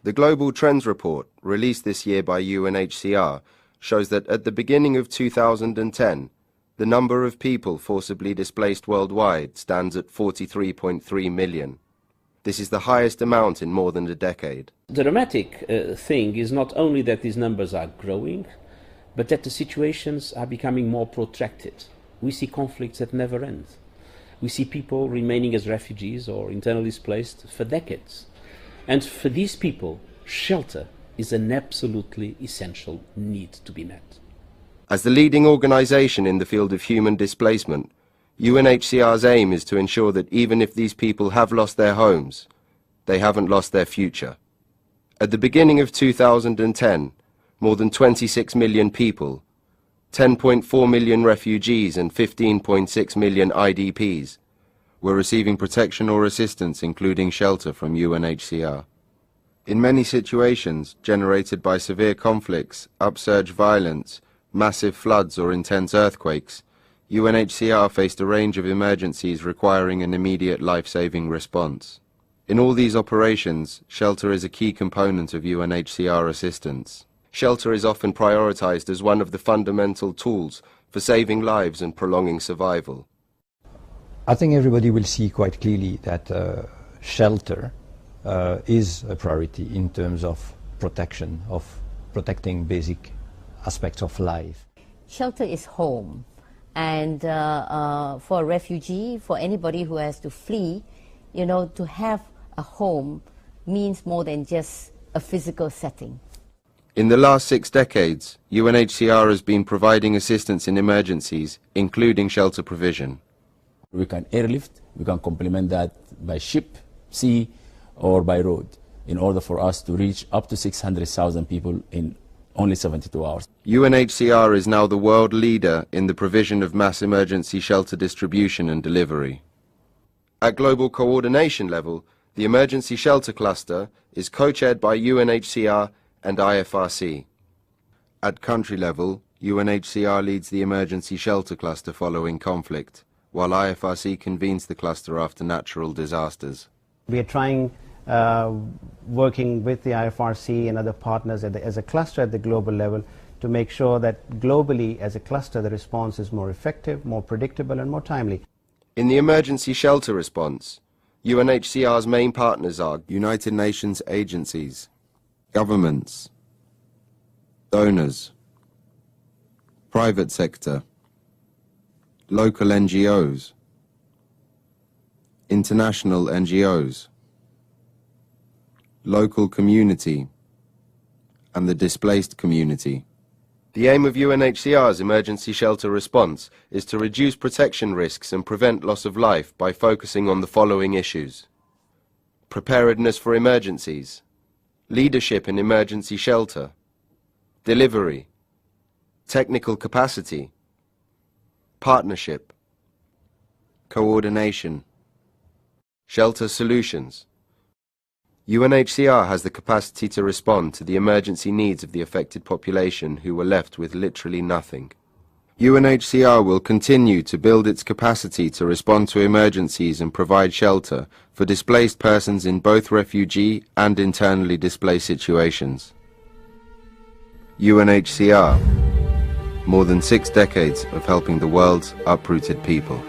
The Global Trends Report, released this year by UNHCR, shows that at the beginning of 2010, the number of people forcibly displaced worldwide stands at 43.3 million. This is the highest amount in more than a decade. The dramatic thing is not only that these numbers are growing, but that the situations are becoming more protracted. We see conflicts that never end. We see people remaining as refugees or internally displaced for decades. And for these people, shelter is an absolutely essential need to be met. As the leading organization in the field of human displacement, UNHCR's aim is to ensure that even if these people have lost their homes, they haven't lost their future. At the beginning of 2010, more than 26 million people, 10.4 million refugees and 15.6 million IDPs, were receiving protection or assistance, including shelter from UNHCR. In many situations generated by severe conflicts, upsurge violence, massive floods or intense earthquakes, UNHCR faced a range of emergencies requiring an immediate life-saving response. In all these operations, shelter is a key component of UNHCR assistance. Shelter is often prioritized as one of the fundamental tools for saving lives and prolonging survival. I think everybody will see quite clearly that shelter is a priority in terms of protection, of protecting basic aspects of life. Shelter is home. And for a refugee, for anybody who has to flee, to have a home means more than just a physical setting. In the last 6 decades, UNHCR has been providing assistance in emergencies, including shelter provision. We can airlift, we can complement that by ship, sea, or by road, in order for us to reach up to 600,000 people in only 72 hours. UNHCR is now the world leader in the provision of mass emergency shelter distribution and delivery. At global coordination level, the emergency shelter cluster is co-chaired by UNHCR and IFRC. At country level, UNHCR leads the emergency shelter cluster following conflict, while IFRC convenes the cluster after natural disasters. We are trying working with the IFRC and other partners as a cluster at the global level to make sure that globally as a cluster the response is more effective, more predictable and more timely. In the emergency shelter response, UNHCR's main partners are United Nations agencies, governments, donors, private sector, local NGOs, international NGOs, local community, and the displaced community. The aim of UNHCR's emergency shelter response is to reduce protection risks and prevent loss of life by focusing on the following issues: preparedness for emergencies, leadership in emergency shelter, delivery, technical capacity, partnership, coordination, shelter solutions. UNHCR has the capacity to respond to the emergency needs of the affected population who were left with literally nothing. UNHCR will continue to build its capacity to respond to emergencies and provide shelter for displaced persons in both refugee and internally displaced situations. UNHCR, more than 6 decades of helping the world's uprooted people.